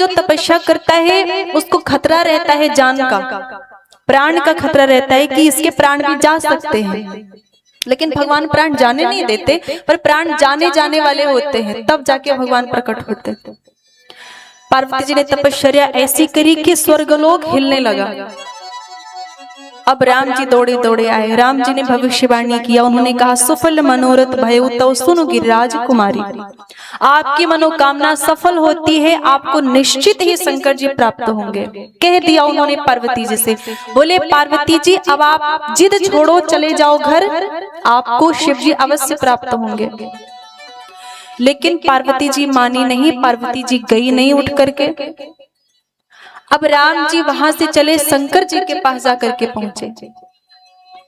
जो तपस्या करता है उसको खतरा रहता है, जान का, प्राण का खतरा रहता है कि इसके प्राण भी जा सकते हैं, लेकिन भगवान प्राण जाने नहीं देते, पर प्राण जाने वाले होते हैं, तब जाके भगवान प्रकट होते हैं। पार्वती जी ने तपस्या ऐसी करी कि स्वर्गलोक हिलने लगा। अब राम जी दौड़े दौड़े आए, राम जी ने भविष्यवाणी किया, उन्होंने कहा सुफल मनोरथ भयउ तव सुनु गिरिराज कुमारी, आपकी मनोकामना सफल होती है, आपको निश्चित ही शंकर जी प्राप्त होंगे। कह दिया उन्होंने पार्वती जी से, बोले पार्वती जी अब आप जिद छोड़ो, चले जाओ घर, आपको शिव जी अवश्य प्राप्त होंगे। लेकिन पार्वती जी मानी नहीं, पार्वती जी गई नहीं उठ करके। अब राम जी वहां से चले, शंकर जी के पास जाकर के पहुंचे।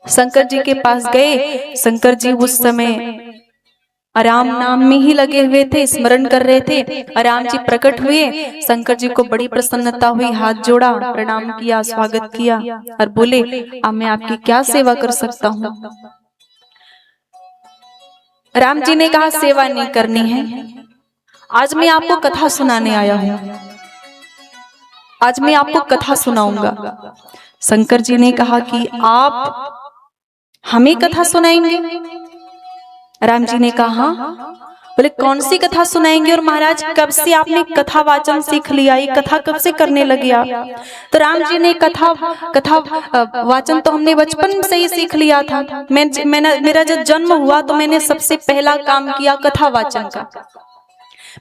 शंकर जी के पास गए, शंकर जी उस समय राम नाम में ही लगे हुए थे, स्मरण कर रहे थे। राम जी प्रकट हुए, शंकर जी को बड़ी प्रसन्नता हुई, हाथ जोड़ा, प्रणाम किया, स्वागत किया और बोले अब मैं आपकी क्या सेवा कर सकता हूँ। राम जी ने कहा सेवा नहीं करनी है, आज मैं आपको कथा सुनाने आया हूँ, आज मैं आपको कथा सुनाऊंगा। शंकर जी ने कहा कि आप हमें कथा सुनाएंगे? राम जी ने कहा हाँ। बोले कौन सी कथा सुनाएंगे? और महाराज कब से आपने कथा वाचन सीख लिया, ये कथा कब से करने लगे आप? तो राम जी ने कथा वाचन तो हमने बचपन से ही सीख लिया था। मेरा जब जन्म हुआ तो मैंने सबसे पहला काम किया कथा वाचन का,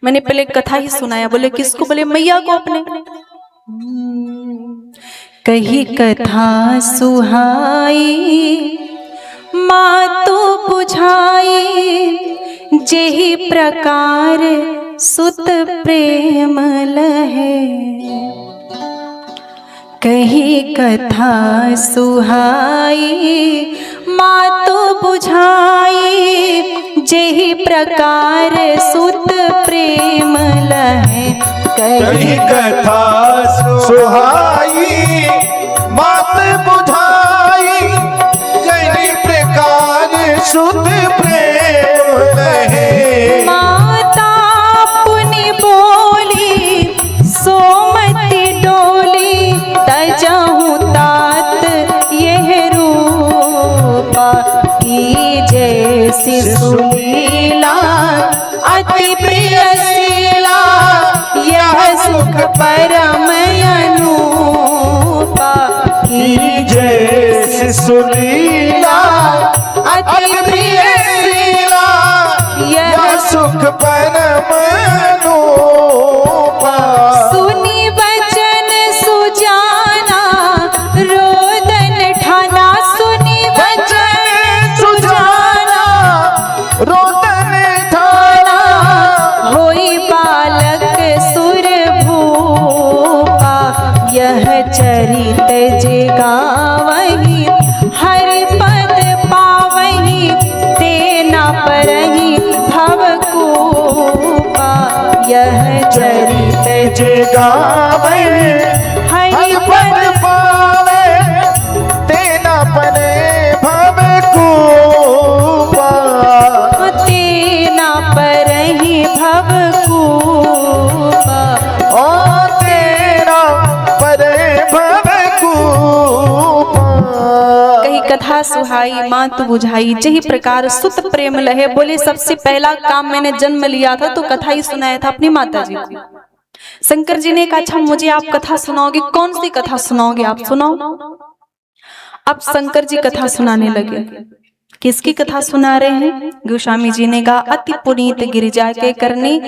मैंने पहले कथा ही सुनाया। बोले किसको? बोले मैया को अपने। कही कथा सुहाई माँ तो बुझाई, जेहि प्रकार सुत प्रेम लहे। कही कथा सुहाई माँ तो बुझाई, जेहि प्रकार सुत प्रेम लहे। कही कथा सुहाई मात बुझाई, जेहि प्रकार सुत प्रेम लहे। माता पुनि बोली सोमति डोली, तजहु तात यह रूपा, की जैसी सुलीला अति प्रिय शीला, यह सुख परम अनूपा, की जैसी सुलीला अति प्रिय शीला, यह सुख परम अनूपा। सुनी वचन सुजाना रोदन ठाना, सुनी वचन सुजाना रोदन ठाना, होई बालक सुर भूपा, यह चरित जे गावहि हरि पद पावहि, तेना परहि भवकूपा, यह चरित जे गावे हरि हरि पद पावे, तेना परे भव कूपा। तेना परहि भवकूपा। ओ तेरा परे भव कूपा। कही कथा सुहाई मात बुझाई, जेहि प्रकार सुत प्रेम लहे। बोले सबसे पहला काम मैंने जन्म लिया था तो कथा ही सुनाया था अपनी माता जी को। शंकर जी ने कहा अच्छा मुझे आप कथा सुनाओगे, कौन सी कथा सुनाओगे आप? सुनाओ। अब शंकर जी कथा सुनाने लगे। किसकी कथा सुना रहे हैं? गोस्वामी जी ने कहा अति पुनीत गिरिजा के करनी,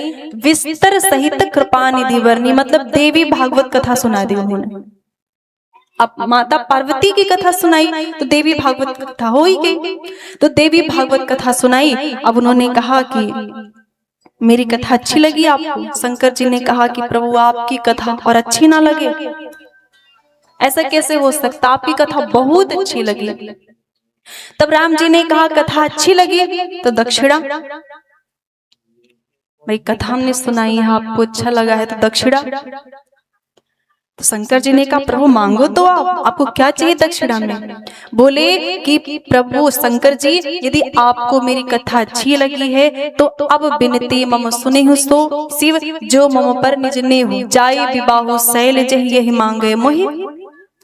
विस्तर सहित कृपा निधि वर्णी, मतलब देवी भागवत कथा सुना दी उन्होंने। अब माता पार्वती की कथा सुनाई तो देवी भागवत कथा हो ही गई। तो देवी भागवत कथा सुनाई। अब उन्होंने कहा कि मेरी कथा अच्छी लगी आपको? शंकर जी ने कहा कि प्रभु आपकी कथा और अच्छी ना लगे, ऐसा कैसे हो सकता, आपकी कथा बहुत अच्छी लगी। तब राम जी ने कहा कथा अच्छी लगी तो दक्षिणा। भाई कथा हमने सुनाई है, आपको अच्छा लगा है तो दक्षिणा। तो शंकर जी ने कहा प्रभु मांगो तो आपको क्या चाहिए दक्षिणा में? बोले कि प्रभु शंकर जी, यदि आपको मेरी कथा अच्छी लगी है तो अब बिनती मम सुने हो सो शिव जो मम पर निज ने हो जाए विवाह शैल जही यही मांगे मोहि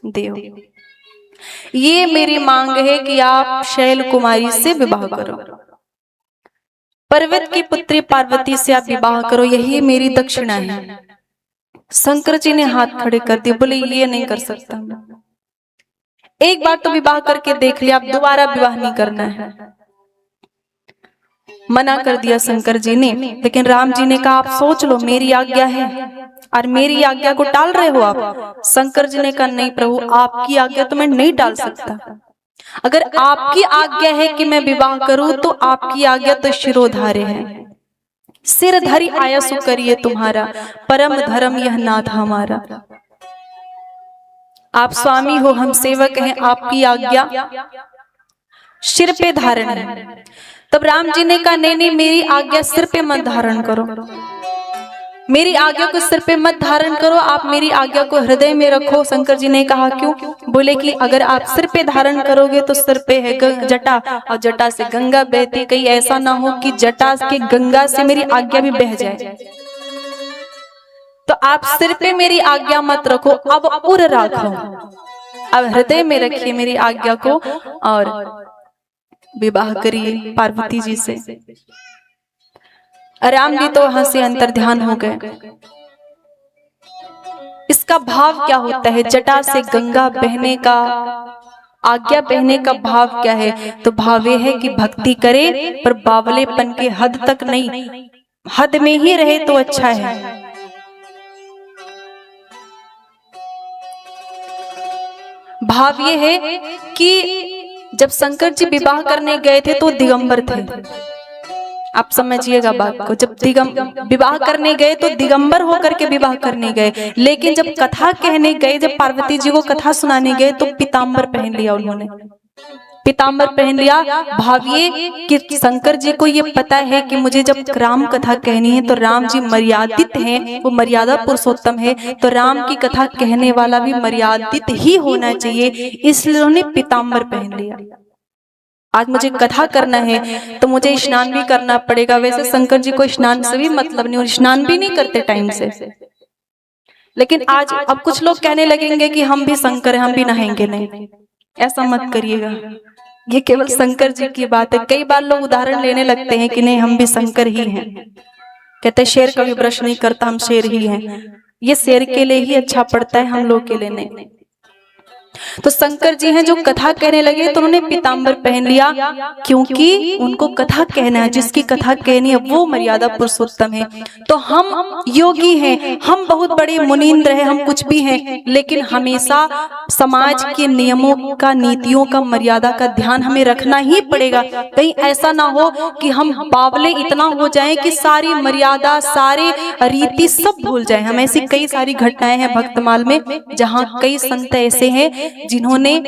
देव। ये मेरी मांग है कि आप शैल कुमारी से विवाह करो, पर्वत की पुत्री पार्वती से आप विवाह करो, यही मेरी दक्षिणा है। शंकर जी ने हाथ खड़े कर दिए, बोले ये नहीं कर सकता, एक बार तो विवाह करके देख लिया, आप दोबारा विवाह नहीं करना है। मना कर दिया शंकर जी ने। लेकिन राम जी ने कहा आप सोच लो, मेरी आज्ञा है और मेरी आज्ञा को टाल रहे हो आप। शंकर जी ने कहा नहीं प्रभु, आपकी आज्ञा तो मैं नहीं टाल सकता। अगर आपकी आज्ञा है कि मैं विवाह करूं तो आपकी आज्ञा तो शिरोधार्य है। सिर धरी आयसु करिए तुम्हारा, परम धर्म यह नाथ हमारा। आप स्वामी हो, हम सेवक हैं, आपकी आज्ञा सिर पे धारण है। तब राम जी ने कहा नहीं नहीं, मेरी आज्ञा सिर पे मत धारण करो, मेरी आज्ञा को सिर पे मत धारण करो, आप मेरी आज्ञा को हृदय में रखो। शंकर जी ने कहा क्यों? बोले कि अगर आप सिर पे धारण करोगे तो सिर पे है जटा और जटा से गंगा बहती, कहीं ऐसा ना हो कि जटा के गंगा से मेरी आज्ञा भी बह जाए। तो आप सिर पे मेरी आज्ञा मत रखो, अब उर रखो, अब हृदय में रखिए मेरी आज्ञा को और विवाह करिए पार्वती जी से। राम जी तो वहां से अंतर ध्यान हो गए। इसका भाव क्या होता है? जटा से गंगा बहने का, आज्ञा बहने का भाव क्या है? तो भाव ये है कि भक्ति करे पर बावलेपन के हद तक नहीं, हद में ही रहे तो अच्छा है। भाव ये है कि जब शंकर जी विवाह करने गए थे तो दिगंबर थे, आप समझिएगा बात को। जब विवाह करने गए तो दिगंबर होकर के विवाह करने गए, लेकिन जब कथा कहने गए, जब पार्वती जी को कथा सुनाने गए तो पीताम्बर पहन लिया उन्होंने, पीताम्बर पहन लिया। भाविए कि शंकर जी को ये पता है कि मुझे जब राम कथा कहनी है तो राम जी मर्यादित हैं, वो मर्यादा पुरुषोत्तम है, तो राम की कथा कहने वाला भी मर्यादित ही होना चाहिए, इसलिए उन्होंने पीताम्बर पहन लिया। आज मुझे कथा करना है तो मुझे स्नान भी करना पड़ेगा। वैसे शंकर जी को स्नान से भी मतलब नहीं, और स्नान भी नहीं करते टाइम से। लेकिन आज अब कुछ लोग कहने लगेंगे कि हम भी शंकर हैं, हम भी नहाएंगे। नहीं, ऐसा मत करिएगा, ये केवल शंकर जी की बात है। कई बार लोग उदाहरण लेने लगते हैं कि नहीं हम भी शंकर ही हैं, कहते शेर कभी ब्रश नहीं करता, हम शेर ही हैं। ये शेर के लिए ही अच्छा पड़ता है, हम लोग के लिए नहीं। तो शंकर जी हैं जो कथा कहने लगे तो उन्होंने पीताम्बर पहन लिया, क्योंकि उनको कथा कहना है, जिसकी कथा कहनी है वो मर्यादा पुरुषोत्तम है। तो हम योगी हैं, हम बहुत बड़े मुनींद्र हैं, हम कुछ भी हैं, लेकिन हमेशा समाज के नियमों का, नीतियों का, मर्यादा का ध्यान हमें रखना ही पड़ेगा। कहीं ऐसा ना हो कि हम बावले इतना हो जाएं कि सारी मर्यादा, सारे रीति सब भूल जाएं। हम ऐसी कई सारी घटनाएं हैं भक्तमाल में जहां कई संत ऐसे हैं जिन्होंने,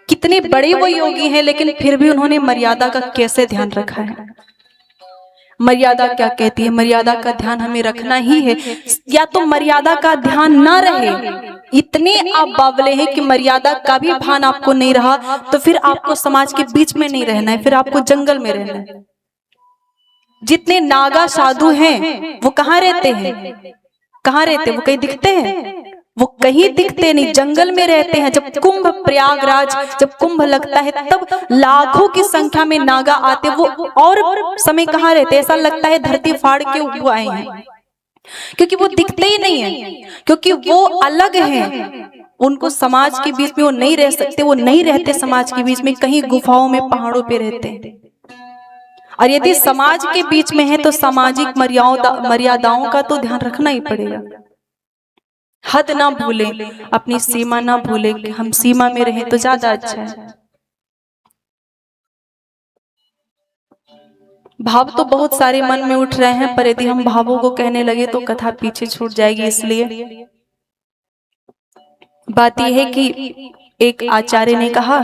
कितने बड़े वो योगी हैं लेकिन फिर भी उन्होंने मर्यादा का कैसे ध्यान रखा है। मर्यादा क्या कहती है? मर्यादा का ध्यान हमें रखना ही है। या तो मर्यादा का ध्यान ना रहे, इतने आप बावले हैं कि मर्यादा का भी भान आपको नहीं रहा, तो फिर आपको समाज के बीच में नहीं रहना है, फिर आपको जंगल में रहना है। जितने नागा साधु हैं वो कहाँ रहते हैं? कहाँ रहते? वो कहीं दिखते हैं? वो कहीं दिखते नहीं, जंगल में रहते हैं। जब कुंभ, प्रयागराज जब कुंभ लगता है तब लाखों की संख्या में नागा आते, वो और समय कहाँ रहते? ऐसा लगता है धरती फाड़ के वो आए हैं, क्योंकि वो दिखते ही नहीं है, क्योंकि वो अलग हैं। उनको समाज के बीच में वो नहीं रह सकते, वो नहीं रहते समाज के बीच में, कहीं गुफाओं में, पहाड़ों पे रहते हैं। और यदि समाज के बीच में है तो सामाजिक मर्यादाओं का तो ध्यान रखना ही पड़ेगा। हद ना भूले, अपनी सीमा ना भूले, कि हम सीमा में रहें तो ज्यादा अच्छा है। भाव तो बहुत सारे मन में उठ रहे हैं, पर यदि हम भावों को कहने लगे तो कथा पीछे छूट जाएगी। इसलिए बात यह है कि एक आचार्य ने कहा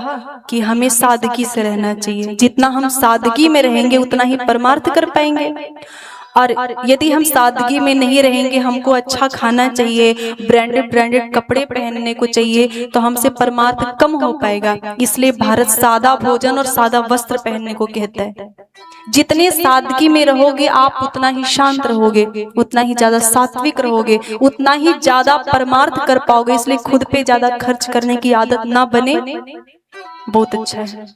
कि हमें सादगी से रहना चाहिए। जितना हम सादगी में रहेंगे उतना ही परमार्थ कर पाएंगे। और यदि हम सादगी में नहीं रहेंगे, हमको अच्छा खाना चाहिए, ब्रांडेड ब्रांडेड कपड़े पहनने को चाहिए, तो हमसे परमार्थ कम हो पाएगा। इसलिए भारत सादा भोजन और सादा वस्त्र पहनने को कहता है। जितने सादगी में रहोगे आप, उतना ही शांत रहोगे, उतना ही ज्यादा सात्विक रहोगे, उतना ही ज्यादा परमार्थ कर पाओगे। इसलिए खुद पे ज्यादा खर्च करने की आदत ना बने, बहुत अच्छा है।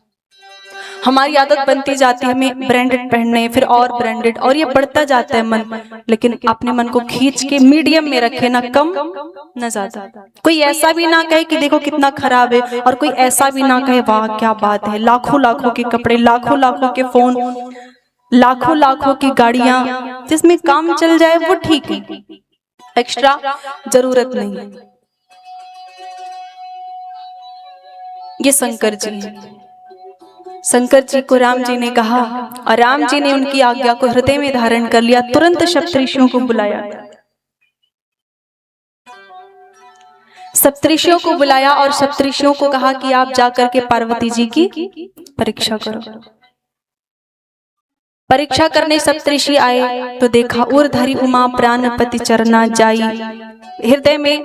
हमारी आदत बनती जाती है हमें ब्रांडेड पहनने, फिर और ब्रांडेड, और ये बढ़ता जाता है मन। लेकिन अपने मन को खींच के मीडियम में रखे, ना कम ना ज्यादा। कोई ऐसा भी ना कहे कि देखो कितना खराब है, और कोई ऐसा भी ना कहे वाह क्या बात है। लाखों लाखों के कपड़े, लाखों लाखों के फोन, लाखों लाखों की गाड़ियां, जिसमें काम चल जाए वो ठीक है, एक्स्ट्रा जरूरत नहीं। ये शंकर जी हैं। शंकर जी को राम जी ने कहा, और राम जी ने उनकी आज्ञा को हृदय में धारण कर लिया। तुरंत सप्तऋषियों को बुलाया, सप्तऋषियों को बुलाया और सप्तऋषियों को कहा कि आप जाकर के पार्वती जी की परीक्षा करो। परीक्षा करने सप्तऋषि आए तो देखा ऊर्धरी उमा प्राणपति चरना जाई। हृदय में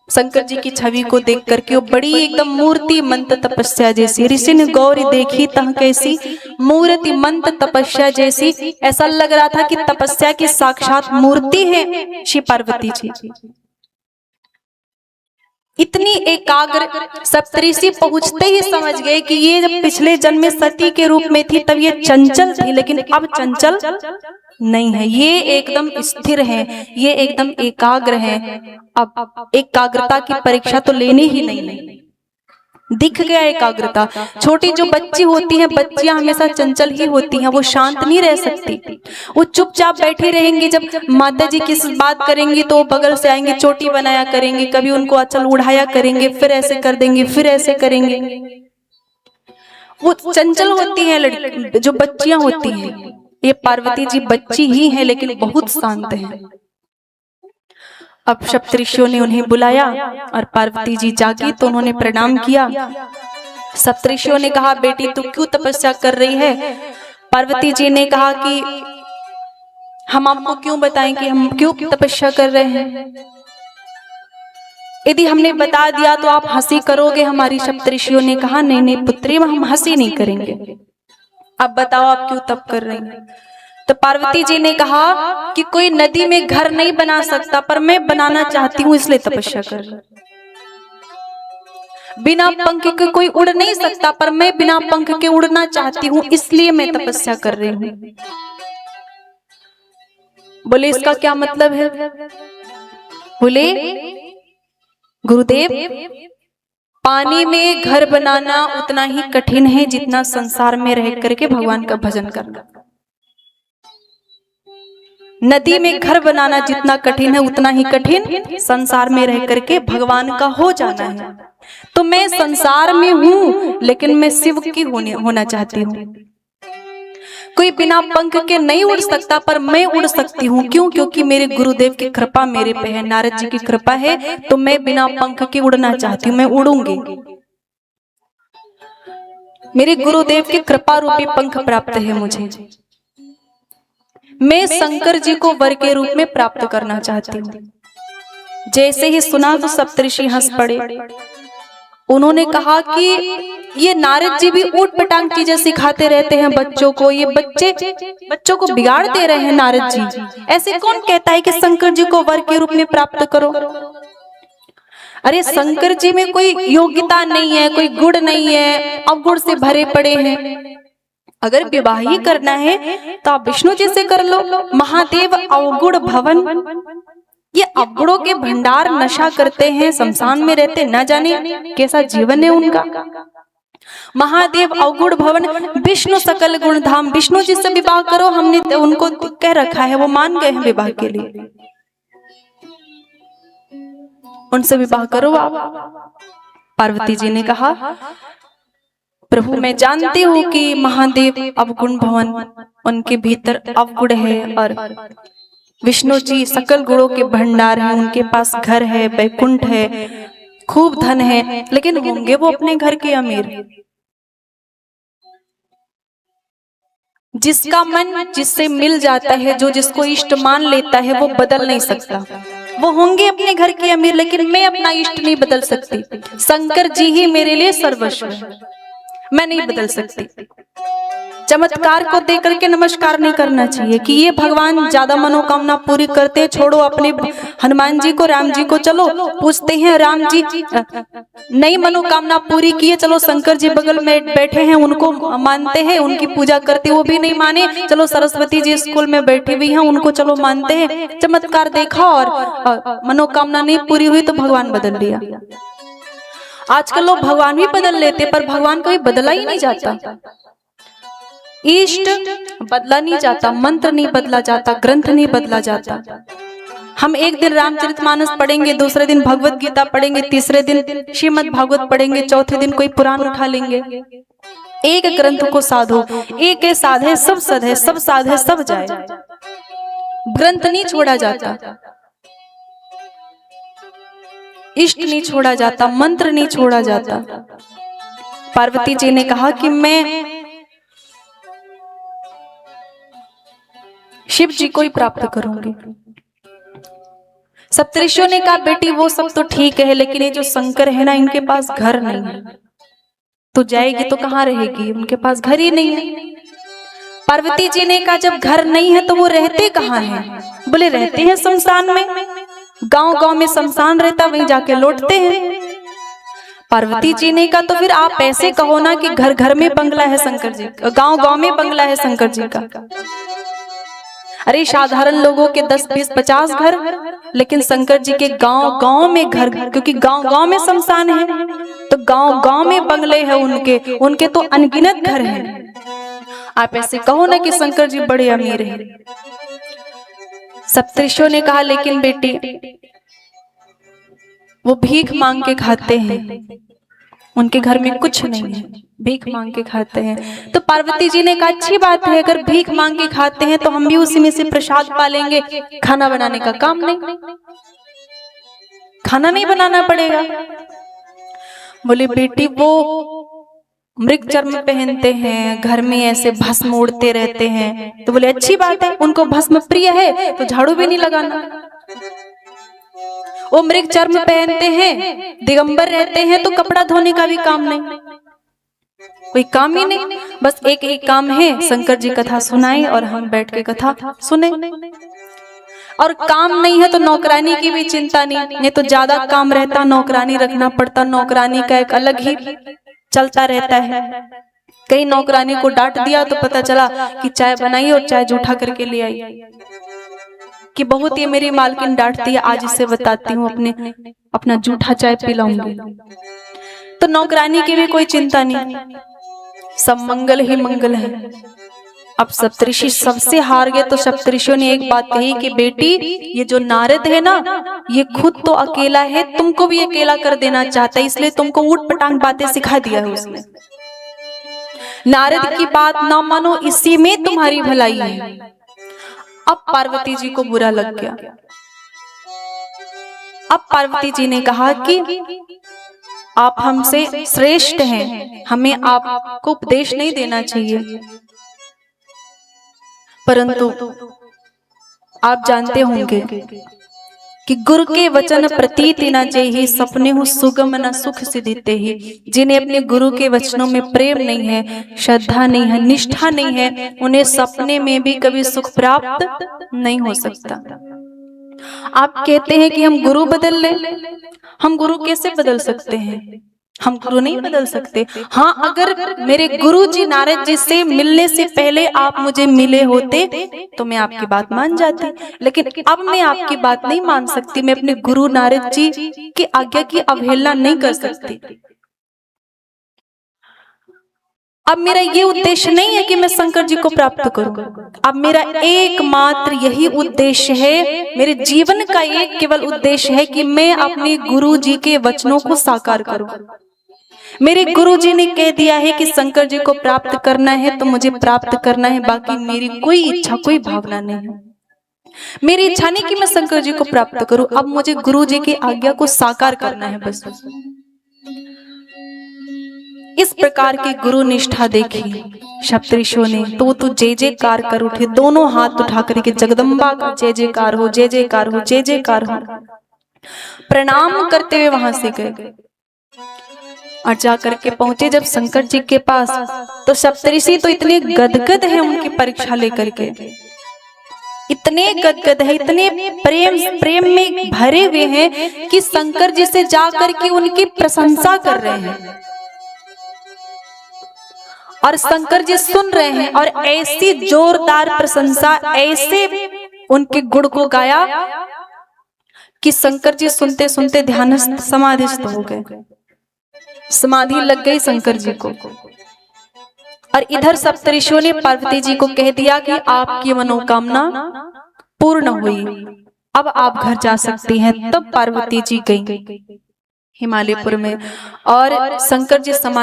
शंकर जी की छवि को देख करके वो बड़ी एकदम मूर्ति मंत तपस्या जैसी, ऋषि ने गौरी देखी तह कैसी, मूर्ति मंत तपस्या जैसी। ऐसा लग रहा था कि तपस्या की साक्षात मूर्ति है श्री पार्वती जी। इतनी एकाग्र सप्तऋषि पहुंचते ही समझ गए कि ये जब पिछले जन्म में सती के रूप में थी तब ये चंचल थी, लेकिन अब चंचल नहीं है, ये एकदम स्थिर है, ये एकदम एकाग्र है। अब एकाग्रता की परीक्षा तो लेनी ही नहीं है, दिख गया एकाग्रता। छोटी जो बच्ची होती हैं, बच्चियां हमेशा चंचल ही होती हैं, वो शांत नहीं रह सकती, वो चुपचाप बैठी रहेंगी। जब माता जी किस बात करेंगी तो बगल से आएंगे, चोटी बनाया करेंगे, कभी उनको अचल उड़ाया करेंगे, फिर ऐसे कर देंगे, फिर ऐसे करेंगे। वो चंचल होती हैं लड़की, जो बच्चियां होती हैं। ये पार्वती जी बच्ची ही है लेकिन बहुत शांत है। अब सप्तऋषियों ने उन्हें बुलाया और पार्वती जी जागी तो उन्होंने प्रणाम किया। सप्तऋषियों ने कहा बेटी तू क्यों तपस्या कर रही है? पार्वती जी ने कहा कि हम आपको क्यों बताएं कि हम क्यों तपस्या कर रहे हैं। यदि हमने बता दिया तो आप हंसी करोगे हमारी। सप्तऋषियों ने कहा नहीं नहीं पुत्री, हम हंसी नहीं करेंगे, अब बताओ आप क्यों तप कर रही हैं। तो पार्वती जी ने कहा कि कोई नदी में घर नहीं बना सकता, पर मैं बनाना चाहती हूँ इसलिए तपस्या कर रही हूं। बिना पंख के कोई उड़ नहीं सकता, पर मैं बिना पंख के उड़ना चाहती हूँ इसलिए मैं तपस्या कर रही हूँ। बोले इसका क्या मतलब है? बोले गुरुदेव पानी में घर बनाना उतना ही कठिन है जितना संसार में रह करके भगवान का भजन करना। नदी में घर बनाना जितना कठिन है उतना ही कठिन संसार में रह करके भगवान का हो जाना है। तो मैं संसार में हूं लेकिन मैं शिव की होना चाहती हूँ। कोई बिना पंख के नहीं उड़ सकता, पर मैं उड़ सकती हूँ। क्यों? क्योंकि मेरे गुरुदेव की कृपा मेरे पे है, नारद जी की कृपा है, तो मैं बिना पंख के उड़ना चाहती हूँ, मैं उड़ूंगी। मेरे गुरुदेव की कृपा रूपी पंख प्राप्त है मुझे। मैं शंकर जी को वर के रूप में प्राप्त करना चाहती हूँ। जैसे ही सुना तो सप्तऋषि हंस पड़े। उन्होंने कहा कि ये नारद जी भी ऊट पटांग चीजें सिखाते रहते हैं बच्चों को, ये बच्चों को बिगाड़ दे रहे हैं नारद जी। ऐसे कौन कहता है कि शंकर जी को वर के रूप में प्राप्त करो? अरे शंकर जी में कोई योग्यता नहीं है, कोई गुण नहीं है, अवगुण से भरे पड़े हैं। अगर विवाह ही करना है तो आप विष्णु जी से कर लो। महादेव अवगुण भवन, ये अवगुणों के भंडार नशा करते हैं, शमशान में रहते, न जाने कैसा जीवन है उनका। महादेव अवगुण भवन, विष्णु सकल गुण धाम, विष्णु जी से विवाह करो। हमने उनको कह रखा है, वो मान गए हैं विवाह के लिए, उनसे विवाह करो आप। पार्वती जी ने कहा प्रभु मैं जानती हूँ कि महादेव अवगुण भवन, उनके भीतर अवगुण है, और विष्णु जी सकल गुणों के भंडार हैं, उनके पास घर है, बैकुंठ है, खूब धन है, लेकिन होंगे वो अपने घर के अमीर। जिसका मन जिससे मिल जाता है, जो जिसको इष्ट मान लेता है, वो बदल नहीं सकता। वो होंगे अपने घर के अमीर, लेकिन मैं अपना इष्ट नहीं बदल सकती। शंकर जी ही मेरे लिए सर्वस्व है, मैं नहीं बदल सकती। चमत्कार को देख करके नमस्कार नहीं करना चाहिए कि ये भगवान ज्यादा मनोकामना पूरी करते हैं, छोड़ो अपने हनुमान जी को, राम जी को चलो पूछते हैं, राम जी नई मनोकामना पूरी किए, चलो शंकर जी बगल में बैठे हैं, उनको मानते हैं, उनकी पूजा करते, वो भी नहीं माने, चलो सरस्वती जी स्कूल में बैठी हुई हैं, उनको चलो मानते हैं। चमत्कार देखा और मनोकामना नहीं पूरी हुई तो भगवान बदल लिया। आजकल लोग भगवान भी बदल लेते, पर भगवान कभी बदला ही नहीं जाता। इष्ट बदला नहीं जाता, मंत्र नहीं बदला जाता, ग्रंथ नहीं बदला जाता। हम एक दिन रामचरितमानस पढ़ेंगे, दूसरे दिन भगवत गीता पढ़ेंगे, तीसरे दिन श्रीमद् भागवत पढ़ेंगे, चौथे दिन कोई पुराण उठा लेंगे। एक ग्रंथ को साधो, एक साधे सब सधे, सब साधे सब जाए। ग्रंथ नहीं छोड़ा जाता, इष्ट नहीं छोड़ा जाता, मंत्र नहीं छोड़ा जाता। पार्वती जी ने कहा कि मैं शिव जी को ही प्राप्त करूंगी। सप्तऋषियों ने कहा बेटी वो सब तो ठीक है, लेकिन ये जो शंकर है ना, इनके पास घर नहीं है, तो जाएगी तो कहाँ रहेगी, उनके पास घर ही नहीं है। पार्वती जी ने कहा जब घर नहीं है तो वो रहते कहाँ हैं? बोले रहते हैं शमशान में, गांव गांव में शमशान रहता, वहीं जाके लौटते हैं। पार्वती जी ने कहा तो फिर आप ऐसे कहो ना कि घर घर में बंगला है शंकर जी का, गांव गांव में बंगला है शंकर जी का। अरे साधारण लोगों के 10, 20, 50 घर, लेकिन शंकर जी के गांव गांव में घर, क्योंकि गांव गांव में शमशान है, तो गांव गांव में बंगले हैं उनके, उनके तो अनगिनत घर हैं। आप ऐसे कहो ना कि शंकर जी बड़े अमीर हैं। सप्तऋषियों ने कहा लेकिन बेटी वो भीख मांग के खाते हैं, उनके घर में कुछ नहीं है, भीख मांग के खाते हैं। तो पार्वती जी ने कहा अच्छी बात है, अगर भीख मांग के खाते हैं तो हम भी उसी में से प्रसाद पा लेंगे, खाना बनाने का काम नहीं, खाना नहीं बनाना पड़ेगा। बोले बेटी वो मृग चर्म पहनते हैं, घर में ऐसे भस्म उड़ते रहते हैं। तो बोले अच्छी बात है, उनको भस्म प्रिय है तो झाड़ू भी नहीं लगाना। वो मृग चर्म पहनते हैं, दिगंबर रहते हैं, तो कपड़ा धोने का भी काम नहीं, कोई काम ही नहीं, बस एक एक काम है, शंकर जी कथा सुनाए और हम बैठ के कथा सुने। और काम नहीं है तो नौकरानी की भी चिंता नहीं तो ज्यादा काम रहता, नौकरानी रखना पड़ता, नौकरानी का एक अलग ही चलता रहता है। कई नौकरानी को डांट दिया तो पता चला कि चाय बनाई और चाय जूठा करके ले आई, कि बहुत ये मेरी मालकिन डांटती है, आज इसे बताती हूँ, अपना जूठा चाय पिलाऊंगी। तो नौकरानी की भी कोई चिंता नहीं, सब मंगल ही मंगल है। अब सप्तऋषि सबसे हार गए, तो सप्तऋषियों ने एक बात कही कि बेटी ये जो नारद है ना, ये खुद तो अकेला है, तुमको भी अकेला कर देना चाहता है, इसलिए तुमको ऊट पटांग बातें सिखा दिया है उसने। नारद की बात ना मानो, इसी में तुम्हारी भलाई है। अब पार्वती जी को बुरा लग गया। अब पार्वती जी ने कहा कि आप हमसे श्रेष्ठ हैं, हमें आपको उपदेश नहीं देना चाहिए, परंतु आप जानते होंगे कि गुरु के वचन प्रतीति न जेहि, सपने हो सुगम न सुख सिदिते ही। जिन्हें अपने गुरु के वचनों में प्रेम नहीं है, श्रद्धा नहीं है, निष्ठा नहीं है, उन्हें सपने में भी कभी सुख प्राप्त नहीं हो सकता। आप कहते हैं कि हम गुरु बदल लें, हम गुरु कैसे बदल सकते हैं? हम गुरु नहीं बदल सकते। हाँ, अगर मेरे गुरु जी नारद जी से मिलने से पहले आप मुझे मिले होते तो मैं आपकी बात मान जाती, लेकिन अब मैं आपकी बात नहीं मान सकती। मैं अपने गुरु नारद जी की आज्ञा की अवहेलना नहीं कर सकती। अब मेरा ये उद्देश्य नहीं है कि मैं शंकर जी को प्राप्त करूं, अब मेरा एकमात्र यही उद्देश्य है, मेरे जीवन का एक केवल उद्देश्य है कि मैं अपने गुरु जी के वचनों को साकार करूं। मेरे गुरु जी ने कह दिया है कि शंकर जी को प्राप्त करना है तो मुझे प्राप्त करना है, बाकी मेरी कोई इच्छा कोई भावना नहीं है। मेरी इच्छा नहीं कि मैं शंकर जी को प्राप्त करूं, अब मुझे गुरु जी की आज्ञा को साकार करना है बस। इस प्रकार की गुरु निष्ठा देखी सप्तऋषियों ने, तो जय जयकार कर उठे, दोनों हाथ उठा करके जगदम्बा का जय जयकार हो, जय जयकार हो, जय जयकार हो। प्रणाम करते हुए वहां से गए और जाकर के पहुंचे जब शंकर जी के पास, तो सप्तऋषि तो इतने गदगद हैं उनकी परीक्षा लेकर के, इतने गदगद है, इतने प्रेम में भरे हुए हैं कि शंकर जी से जाकर के उनकी प्रशंसा कर रहे हैं और शंकर जी सुन रहे हैं और ऐसी जोरदार प्रशंसा, ऐसे उनके गुण को गाया कि शंकर जी सुनते सुनते ध्यानस्थ समाधिस्थ हो गए, समाधि लग गई शंकर जी को। और इधर सप्तऋषियों ने पार्वती जी को कह दिया कि आपकी मनोकामना पूर्ण हुई, अब आप घर जा सकती हैं। तब पार्वती जी गई हिमालयपुर में और शंकर जी समाधि